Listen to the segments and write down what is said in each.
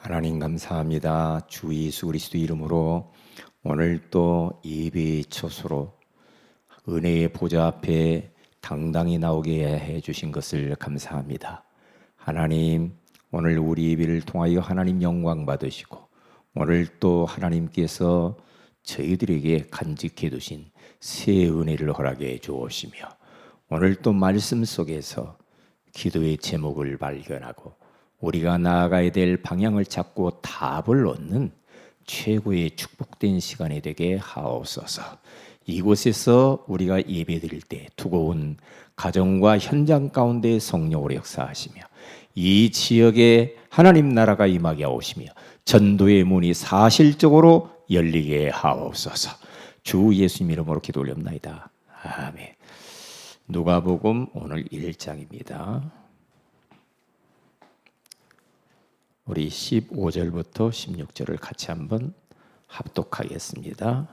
하나님 감사합니다. 주 예수 그리스도 이름으로 오늘 또 예배의 처소로 은혜의 보좌 앞에 당당히 나오게 해주신 것을 감사합니다. 하나님, 오늘 우리 예배를 통하여 하나님 영광 받으시고 오늘 또 하나님께서 저희들에게 간직해 두신 새 은혜를 허락해 주시며 오늘 또 말씀 속에서 기도의 제목을 발견하고 우리가 나아가야 될 방향을 찾고 답을 얻는 최고의 축복된 시간이 되게 하옵소서. 이곳에서 우리가 예배드릴 때 두고온 가정과 현장 가운데 성령으로 역사하시며 이 지역에 하나님 나라가 임하게 하시며 전도의 문이 사실적으로 열리게 하옵소서. 주 예수님 이름으로 기도 올립니다. 아멘. 누가복음 오늘 1장입니다. 우리 15절부터 16절을 같이 한번 합독하겠습니다.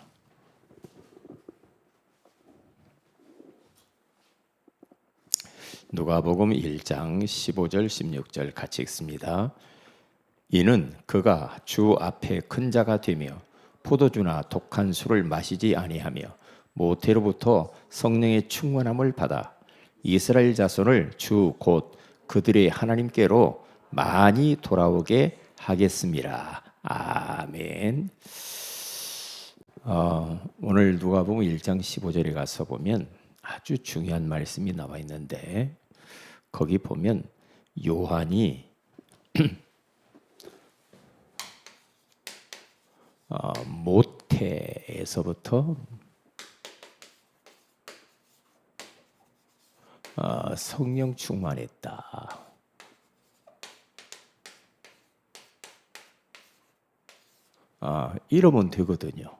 누가복음 1장 15절 16절 같이 읽습니다. 이는 그가 주 앞에 큰 자가 되며 포도주나 독한 술을 마시지 아니하며 모태로부터 성령의 충만함을 받아 이스라엘 자손을 주 곧 그들의 하나님께로 많이 돌아오게 하겠습니다. 아멘. 오늘 누가복음 1장 15절에 가서 보면 아주 중요한 말씀이 나와 있는데 거기 보면 요한이 모태에서부터 성령 충만했다. 이러면 되거든요.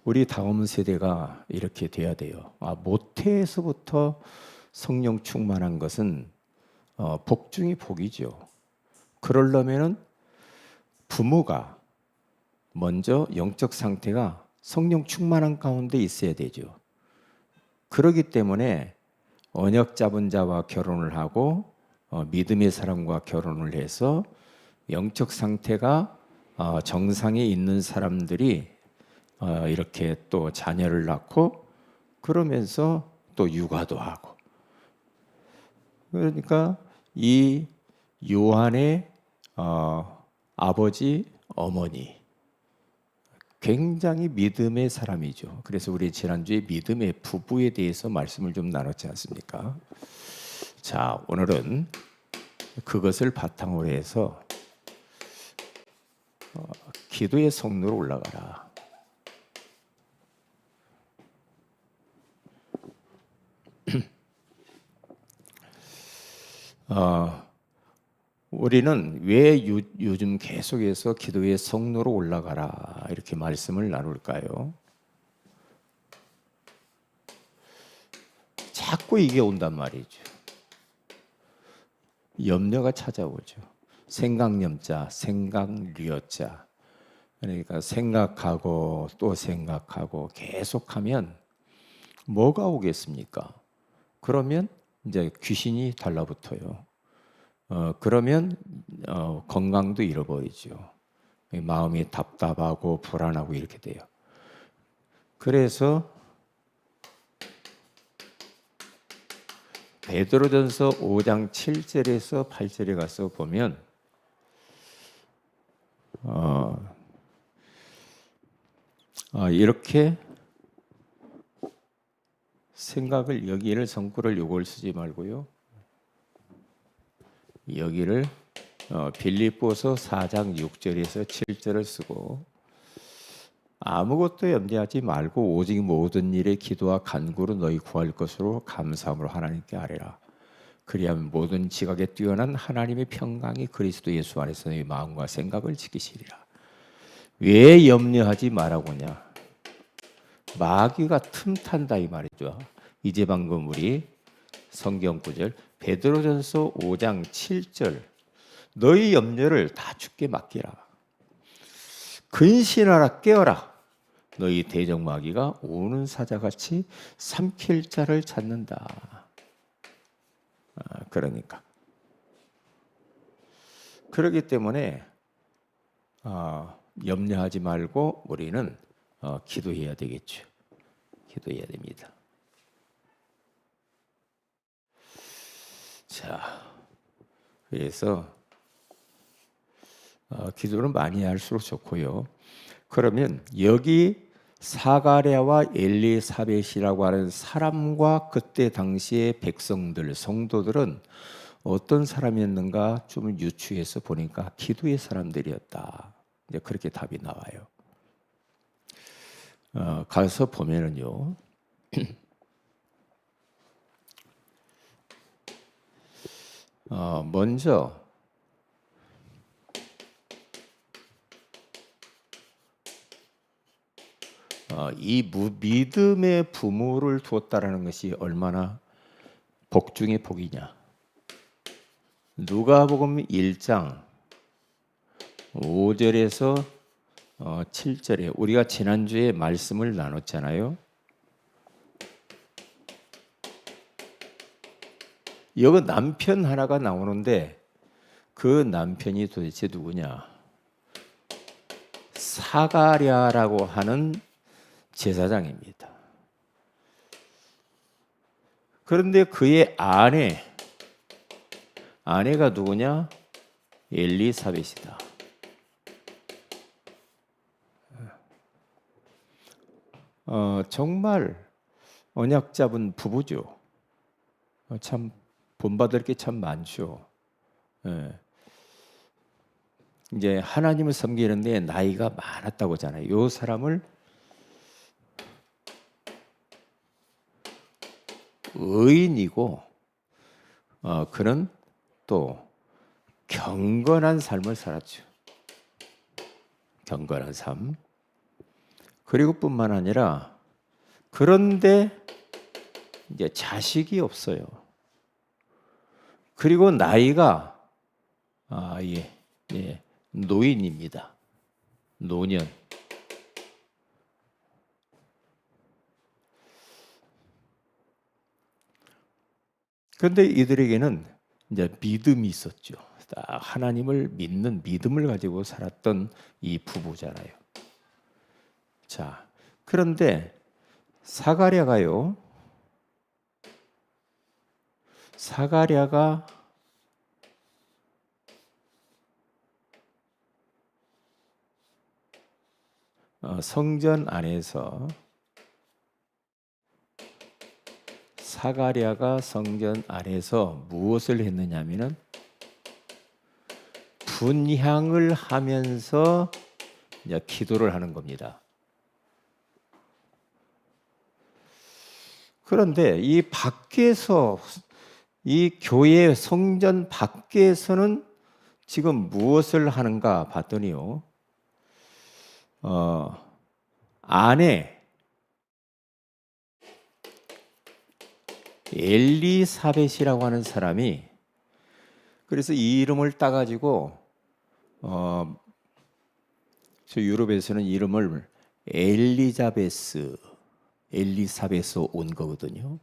우리 다음 세대가 이렇게 돼야 돼요. 모태에서부터 성령 충만한 것은 복 중의 복이죠. 그러려면은 부모가 먼저 영적 상태가 성령 충만한 가운데 있어야 되죠. 그렇기 때문에 언약 잡은 자와 결혼을 하고 믿음의 사람과 결혼을 해서 영적 상태가 정상에 있는 사람들이 이렇게 또 자녀를 낳고 그러면서 또 육아도 하고 그러니까 이 요한의 아버지 어머니 굉장히 믿음의 사람이죠. 그래서 우리 지난주에 믿음의 부부에 대해서 말씀을 좀 나눴지 않습니까? 자, 오늘은 그것을 바탕으로 해서 기도의 성로로 올라가라. 우리는 왜 요즘 계속해서 기도의 성로로 올라가라 이렇게 말씀을 나눌까요? 자꾸 이게 온단 말이죠. 염려가 찾아오죠. 생각염자, 생각류자. 그러니까 생각하고 또 생각하고 계속하면 뭐가 오겠습니까? 그러면 이제 귀신이 달라붙어요. 그러면 건강도 잃어버리죠. 마음이 답답하고 불안하고 이렇게 돼요. 그래서 베드로전서 5장 7절에서 8절에 가서 보면 이렇게 생각을 여기를 성구를 요걸 쓰지 말고요. 여기를 빌립보서 4장 6절에서 7절을 쓰고 아무것도 염려하지 말고 오직 모든 일에 기도와 간구로 너희 구할 것으로 감사함으로 하나님께 아뢰라. 그리하면 모든 지각에 뛰어난 하나님의 평강이 그리스도 예수 안에서 너희 마음과 생각을 지키시리라. 왜 염려하지 말라고냐? 마귀가 틈탄다 이 말이죠. 이제 방금 우리 성경 구절 베드로전서 5장 7절 너희 염려를 다 주께 맡기라. 근신하라 깨어라. 너희 대적마귀가 오는 사자같이 삼킬 자를 찾는다. 그러니까 그렇기 때문에 염려하지 말고 우리는 기도해야 되겠죠. 기도해야 됩니다. 자, 그래서 기도를 많이 할수록 좋고요. 그러면 여기 사가랴와 엘리사벳이라고 하는 사람과 그때 당시의 백성들, 성도들은 어떤 사람이었는가 좀 유추해서 보니까 기도의 사람들이었다. 이제 그렇게 답이 나와요. 가서 보면은요. 먼저 이 믿음의 부모를 두었다라는 것이 얼마나 복 중의 복이냐. 누가복음 1장 5절에서 7절에 우리가 지난주에 말씀을 나눴잖아요. 여기 남편 하나가 나오는데 그 남편이 도대체 누구냐? 사가랴라고 하는 제사장입니다. 그런데 그의 아내가 누구냐? 엘리사벳이다. 정말 언약 잡은 부부죠. 참 본받을 게 참 많죠. 이제 하나님을 섬기는데 나이가 많았다고 하잖아요. 이 사람을 의인이고 그는 또 경건한 삶을 살았죠. 경건한 삶. 그리고 뿐만 아니라 그런데 이제 자식이 없어요. 그리고 나이가 노인입니다. 노년. 그런데 이들에게는 이제 믿음이 있었죠. 하나님을 믿는 믿음을 가지고 살았던 이 부부잖아요. 자, 그런데 사가랴가 성전 안에서 무엇을 했느냐면은 분향을 하면서 이제 기도를 하는 겁니다. 그런데 이 밖에서 이 교회 성전 밖에서는 지금 무엇을 하는가 봤더니요. 아내 엘리사벳이라고 하는 사람이 그래서 이 이름을 따가지고 저 유럽에서는 이름을 엘리사베스 온 거거든요.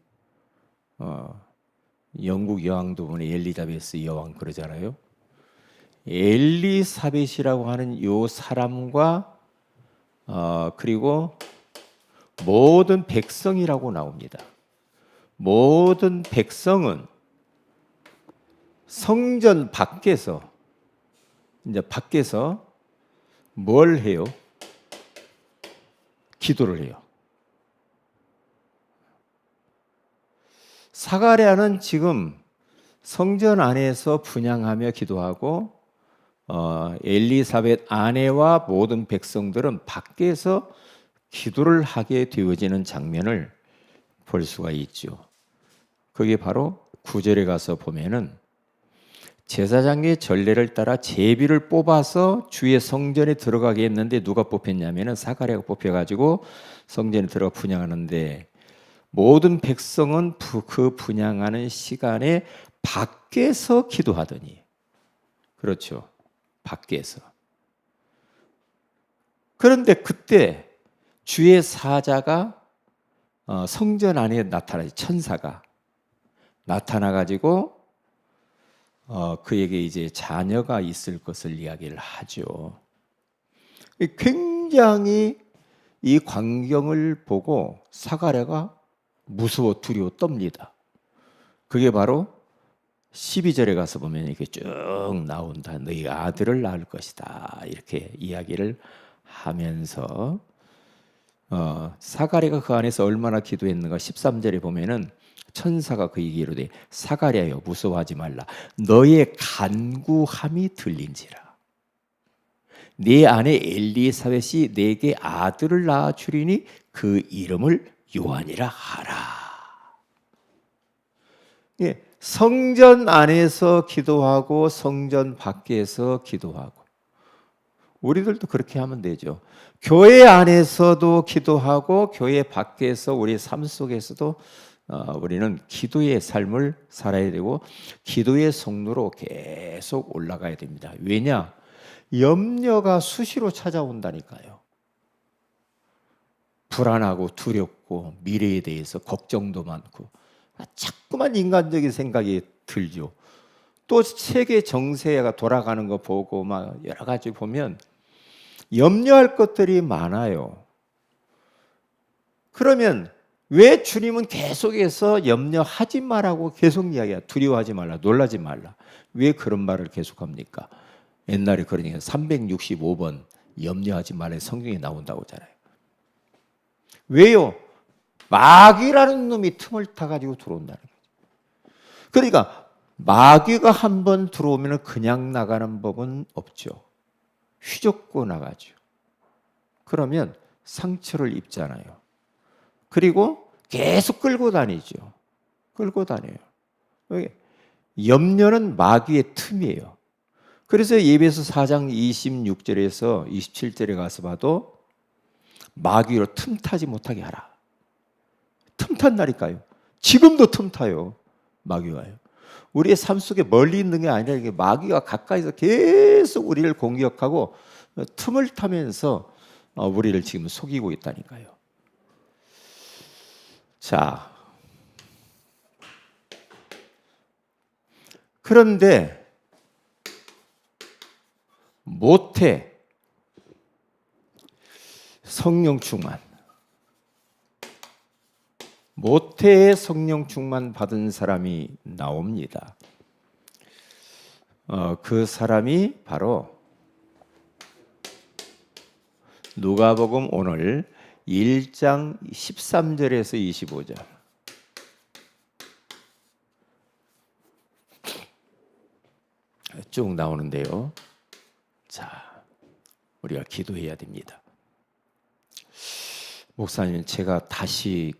영국 여왕도 보니 엘리자베스 여왕 그러잖아요. 엘리사벳이라고 하는 요 사람과 그리고 모든 백성이라고 나옵니다. 모든 백성은 성전 밖에서 뭘 해요? 기도를 해요. 사가랴는 지금 성전 안에서 분향하며 기도하고 엘리사벳 아내와 모든 백성들은 밖에서 기도를 하게 되어지는 장면을 볼 수가 있죠. 그게 바로 9절에 가서 보면은 제사장의 전례를 따라 제비를 뽑아서 주의 성전에 들어가게 했는데 누가 뽑혔냐면은 사가랴가 뽑혀가지고 성전에 들어가 분향하는데 모든 백성은 그 분향하는 시간에 밖에서 기도하더니 그렇죠. 밖에서. 그런데 그때 주의 사자가 성전 안에 나타나지 천사가 나타나가지고 그에게 이제 자녀가 있을 것을 이야기를 하죠. 굉장히 이 광경을 보고 사가랴가 무서워 두려워 떱니다. 그게 바로 12절에 가서 보면 이렇게 쭉 나온다. 너희 아들을 낳을 것이다. 이렇게 이야기를 하면서 사가랴가 그 안에서 얼마나 기도했는가 13절에 보면은 천사가 그에게 이르되 사가랴여 무서워하지 말라. 너의 간구함이 들린지라. 네 아내 엘리사벳이 네게 아들을 낳아 주리니 그 이름을 요한이라 하라. 예, 성전 안에서 기도하고 성전 밖에서 기도하고 우리들도 그렇게 하면 되죠. 교회 안에서도 기도하고 교회 밖에서 우리 삶 속에서도 우리는 기도의 삶을 살아야 되고 기도의 성로로 계속 올라가야 됩니다. 왜냐? 염려가 수시로 찾아온다니까요. 불안하고 두렵고 미래에 대해서 걱정도 많고 자꾸만 인간적인 생각이 들죠. 또 세계 정세가 돌아가는 거 보고 막 여러 가지 보면 염려할 것들이 많아요. 그러면 왜 주님은 계속해서 염려하지 말라고 계속 이야기해요? 두려워하지 말라, 놀라지 말라. 왜 그런 말을 계속합니까? 옛날에 그러니까 365번 염려하지 말라 성경에 나온다고 하잖아요. 왜요? 마귀라는 놈이 틈을 타가지고 들어온다는 거죠. 그러니까 마귀가 한번 들어오면 그냥 나가는 법은 없죠. 휘젓고 나가죠. 그러면 상처를 입잖아요. 그리고 계속 끌고 다니죠. 끌고 다녀요. 염려는 마귀의 틈이에요. 그래서 예배서 4장 26절에서 27절에 가서 봐도 마귀로 틈타지 못하게 하라. 틈탄다니까요. 지금도 틈타요. 마귀가요. 우리의 삶 속에 멀리 있는 게 아니라 이게 마귀가 가까이서 계속 우리를 공격하고 틈을 타면서 우리를 지금 속이고 있다니까요. 자, 그런데 모태 성령 충만, 모태의 성령 충만 받은 사람이 나옵니다. 그 사람이 바로 누가복음 오늘 1장 13절에서 25절. 쭉 나오는데요. 자, 우리가 기도해야 됩니다. 목사님, 제가 다시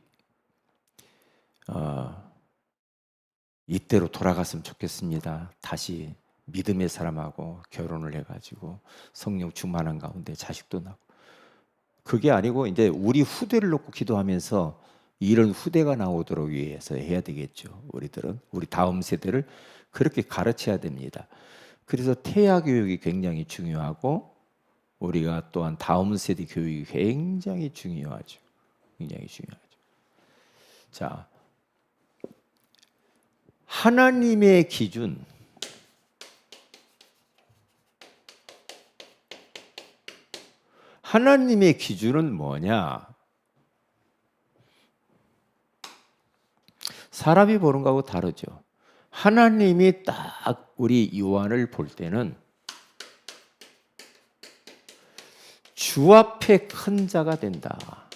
이때로 돌아갔으면 좋겠습니다. 다시 믿음의 사람하고 결혼을 해가지고 성령 충만한 가운데 자식도 낳고. 그게 아니고 이제 우리 후대를 놓고 기도하면서 이런 후대가 나오도록 위해서 해야 되겠죠. 우리들은 우리 다음 세대를 그렇게 가르쳐야 됩니다. 그래서 태아 교육이 굉장히 중요하고 우리가 또한 다음 세대 교육이 굉장히 중요하죠. 굉장히 중요하죠. 자, 하나님의 기준, 하나님의 기준은 뭐냐? 사람이 보는 거하고 다르죠. 하나님이 딱 우리 요한을 볼 때는 주 앞에 큰 자가 된다.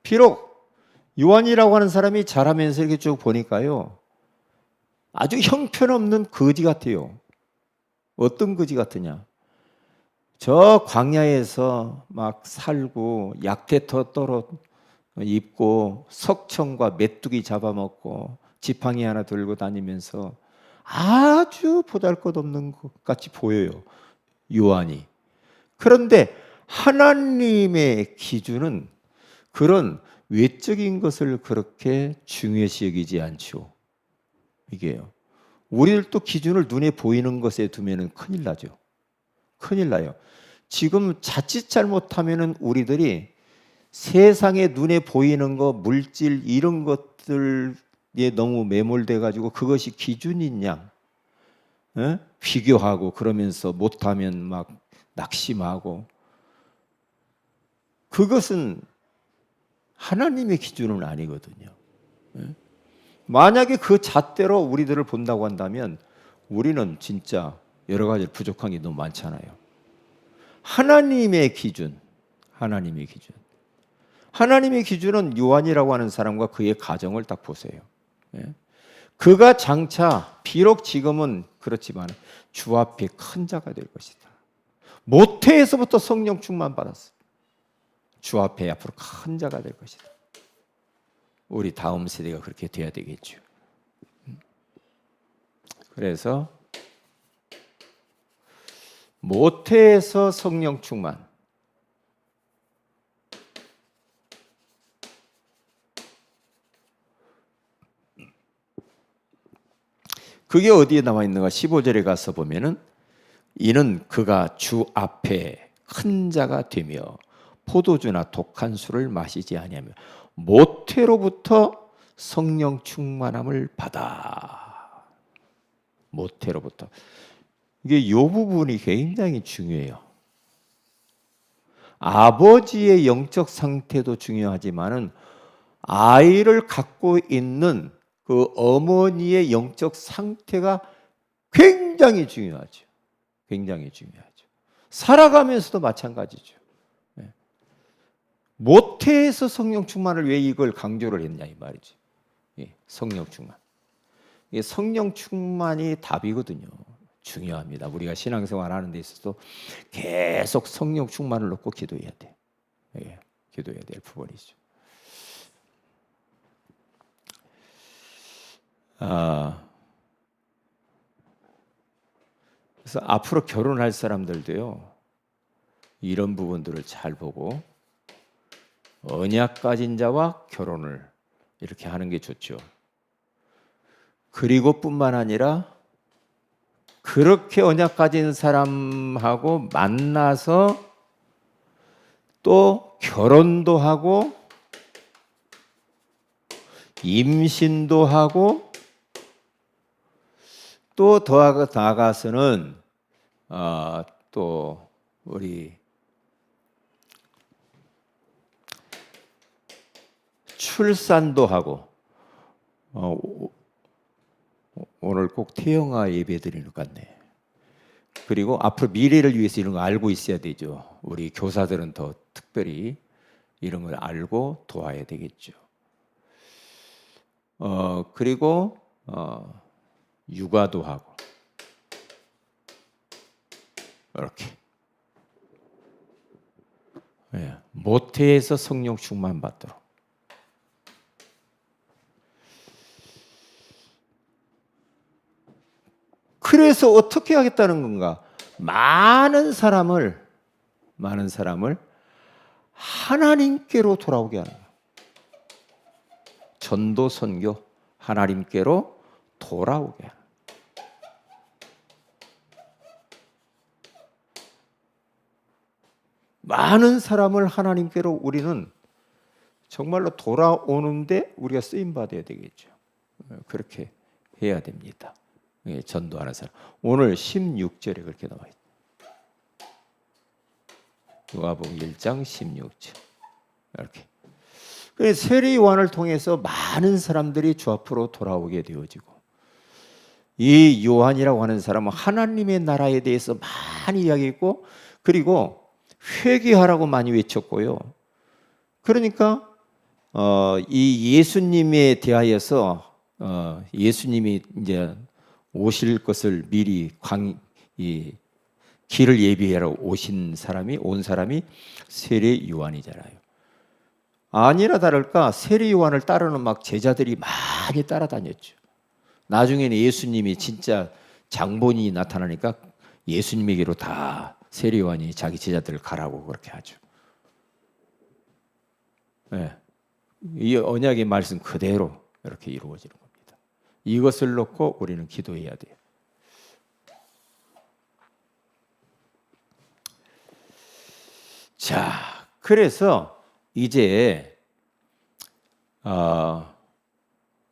비록 요한이라고 하는 사람이 자라면서 이렇게 쭉 보니까요, 아주 형편없는 거지 같아요. 어떤 거지 같으냐? 저 광야에서 막 살고 약태터 떨어 입고 석청과 메뚜기 잡아먹고 지팡이 하나 들고 다니면서 아주 보잘것없는 것 같이 보여요, 요한이. 그런데 하나님의 기준은 그런 외적인 것을 그렇게 중요시 여기지 않죠. 이게요. 우리들도 기준을 눈에 보이는 것에 두면은 큰일 나죠. 큰일 나요. 지금 자칫 잘못하면은 우리들이 세상에 눈에 보이는 거, 물질 이런 것들에 너무 매몰돼 가지고 그것이 기준인 양 비교하고 그러면서 못하면 막 낙심하고 그것은 하나님의 기준은 아니거든요. 만약에 그 잣대로 우리들을 본다고 한다면 우리는 진짜 여러 가지 부족한 게 너무 많잖아요. 하나님의 기준, 하나님의 기준. 하나님의 기준은 요한이라고 하는 사람과 그의 가정을 딱 보세요. 그가 장차 비록 지금은 그렇지만 주 앞에 큰 자가 될 것이다. 모태에서부터 성령 충만 받았어. 주 앞에 앞으로 큰 자가 될 것이다. 우리 다음 세대가 그렇게 돼야 되겠죠. 그래서 모태에서 성령 충만. 그게 어디에 나와 있는가? 15절에 가서 보면은 이는 그가 주 앞에 큰 자가 되며 포도주나 독한 술을 마시지 아니하며 모태로부터 성령 충만함을 받아. 모태로부터. 이게 이 부분이 굉장히 중요해요. 아버지의 영적 상태도 중요하지만은 아이를 갖고 있는 그 어머니의 영적 상태가 굉장히 중요하죠. 굉장히 중요하죠. 살아가면서도 마찬가지죠. 모태에서 성령 충만을 왜 이걸 강조를 했냐 이 말이죠. 성령 충만. 성령 충만이 답이거든요. 중요합니다. 우리가 신앙생활 하는 데 있어서 계속 성령 충만을 놓고 기도해야 돼. 기도해야 될 부분이죠. 그래서 앞으로 결혼할 사람들도요, 이런 부분들을 잘 보고 언약 가진 자와 결혼을 이렇게 하는 게 좋죠. 그리고 뿐만 아니라 그렇게 언약 가진 사람하고 만나서 또 결혼도 하고 임신도 하고 또 더 나아가서는 또 우리 출산도 하고 오늘 꼭 태영아 예배 드리는 것 같네. 그리고 앞으로 미래를 위해서 이런 거 알고 있어야 되죠. 우리 교사들은 더 특별히 이런 걸 알고 도와야 되겠죠. 그리고 육아도 하고 이렇게 모태에서 성령 충만 받도록. 그래서 어떻게 하겠다는 건가? 많은 사람을 하나님께로 돌아오게 하는 거예요. 전도 선교 하나님께로 돌아오게 하는 거예요. 많은 사람을 하나님께로 우리는 정말로 돌아오는데 우리가 쓰임 받아야 되겠죠. 그렇게 해야 됩니다. 전도하는 사람. 오늘 16절에 그렇게 나와 있다. 누가복음 1장 16절. 이렇게. 세례 요한을 통해서 많은 사람들이 주 앞으로 돌아오게 되어지고, 이 요한이라고 하는 사람은 하나님의 나라에 대해서 많이 이야기했고, 그리고 회개하라고 많이 외쳤고요. 그러니까 이 예수님에 대하여서 예수님이 이제 오실 것을 미리 길을 예비하러 온 사람이 세례 요한이잖아요. 아니나 다를까 세례 요한을 따르는 막 제자들이 많이 따라다녔죠. 나중에는 예수님이 진짜 장본인이 나타나니까 예수님에게로 다 세례 요한이 자기 제자들을 가라고 그렇게 하죠. 이 언약의 말씀 그대로 이렇게 이루어지는 겁니다. 이것을 놓고 우리는 기도해야 돼요. 자, 그래서 이제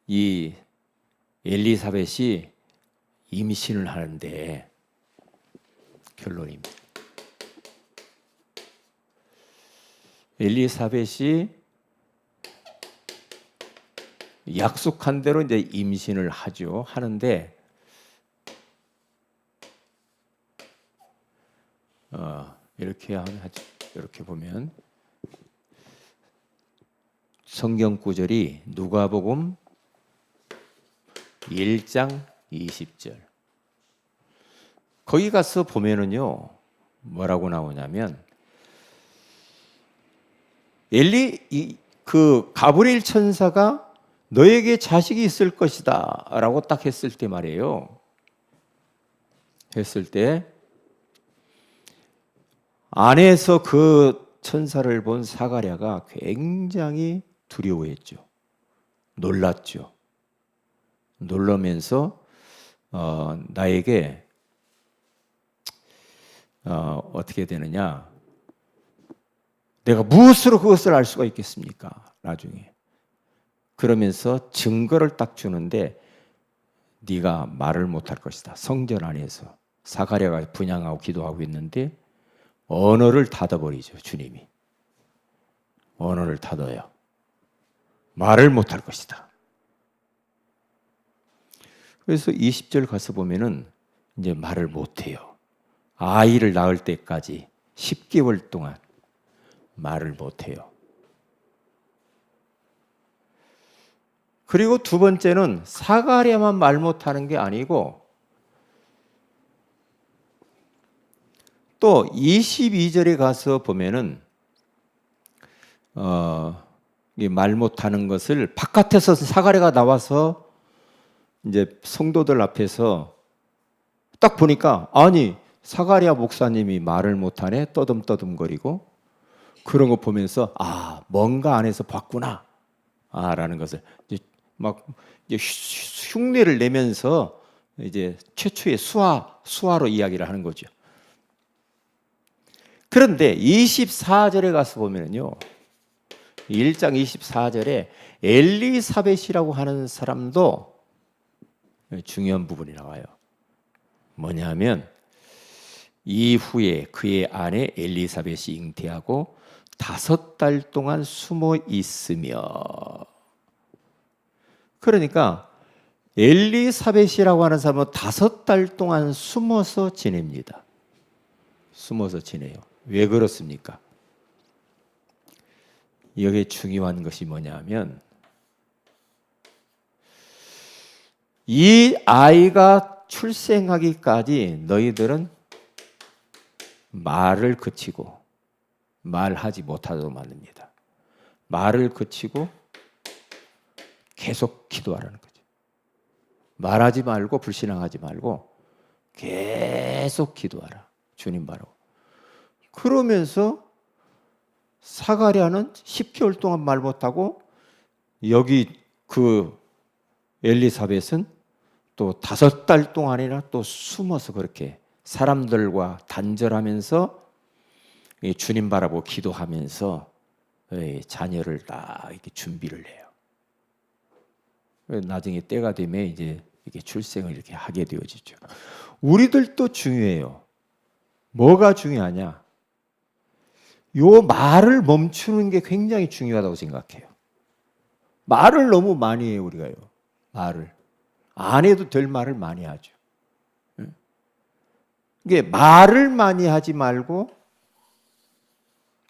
이 엘리사벳이 임신을 하는데 결론입니다. 엘리사벳이 약속한 대로 이제 임신을 하는데 이렇게 보면 성경 구절이 누가복음 1장 20절. 거기 가서 보면은요, 뭐라고 나오냐면 가브리엘 천사가 너에게 자식이 있을 것이다 라고 딱 했을 때 말이에요. 했을 때 안에서 그 천사를 본 사가랴가 굉장히 두려워했죠. 놀랐죠. 놀라면서 나에게 어떻게 되느냐, 내가 무엇으로 그것을 알 수가 있겠습니까? 나중에. 그러면서 증거를 딱 주는데 네가 말을 못할 것이다. 성전 안에서 사가랴가 분향하고 기도하고 있는데 언어를 닫아버리죠. 주님이 언어를 닫아요. 말을 못할 것이다. 그래서 20절 가서 보면은 이제 말을 못해요. 아이를 낳을 때까지 10개월 동안 말을 못해요. 그리고 두 번째는 사가랴만 말 못하는 게 아니고 또 22절에 가서 보면은 말 못하는 것을 바깥에서 사가랴가 나와서 이제 성도들 앞에서 딱 보니까 아니 사가랴 목사님이 말을 못하네 떠듬떠듬거리고 그런 거 보면서 뭔가 안에서 봤구나 라는 것을 이제 막 이제 흉내를 내면서 이제 최초의 수화로 이야기를 하는 거죠. 그런데 24절에 가서 보면요, 1장 24절에 엘리사벳이라고 하는 사람도 중요한 부분이 나와요. 뭐냐면 이후에 그의 아내 엘리사벳이 잉태하고 5달 동안 숨어 있으며, 그러니까 엘리사벳이라고 하는 사람은 5달 동안 숨어서 지냅니다. 숨어서 지내요. 왜 그렇습니까? 여기에 중요한 것이 뭐냐면 이 아이가 출생하기까지 너희들은 말을 그치고 말하지 못하도록 만듭니다. 말을 그치고 계속 기도하라는 거죠. 말하지 말고 불신앙하지 말고 계속 기도하라. 주님 바라고. 그러면서 사가랴는 10개월 동안 말 못하고 여기 그 엘리사벳은 또 5달 동안이나 또 숨어서 그렇게 사람들과 단절하면서 주님 바라보고 기도하면서 자녀를 다 이렇게 준비를 해요. 나중에 때가 되면 이제 이렇게 출생을 이렇게 하게 되어지죠. 우리들도 중요해요. 뭐가 중요하냐? 요 말을 멈추는 게 굉장히 중요하다고 생각해요. 말을 너무 많이 해요, 우리가요. 말을. 안 해도 될 말을 많이 하죠. 이게 말을 많이 하지 말고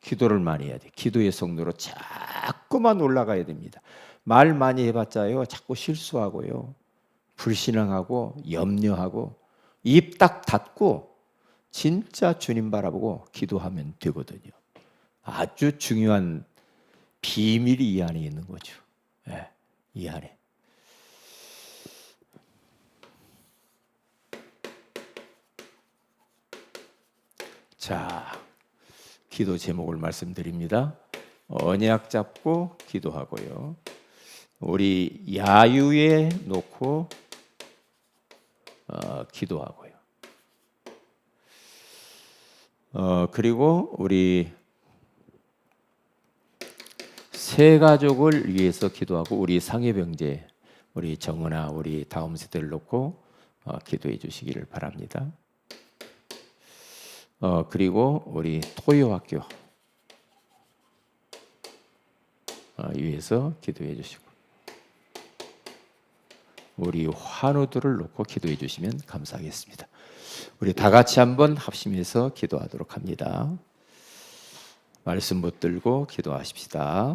기도를 많이 해야 돼. 기도의 속도로 자꾸만 올라가야 됩니다. 말 많이 해봤자요, 자꾸 실수하고요, 불신앙하고 염려하고 입 딱 닫고 진짜 주님 바라보고 기도하면 되거든요. 아주 중요한 비밀이 이 안에 있는 거죠. 네, 이 안에. 자, 기도 제목을 말씀드립니다. 언약 잡고 기도하고요. 우리 야유에 놓고 기도하고요. 그리고 우리 세 가족을 위해서 기도하고 우리 상해병제, 우리 정은아, 우리 다음 세대를 놓고 기도해 주시기를 바랍니다. 그리고 우리 토요학교, 위해서 기도해 주시고 우리 환우들을 놓고 기도해 주시면 감사하겠습니다. 우리 다 같이 한번 합심해서 기도하도록 합니다. 말씀 붙들고 기도하십시다.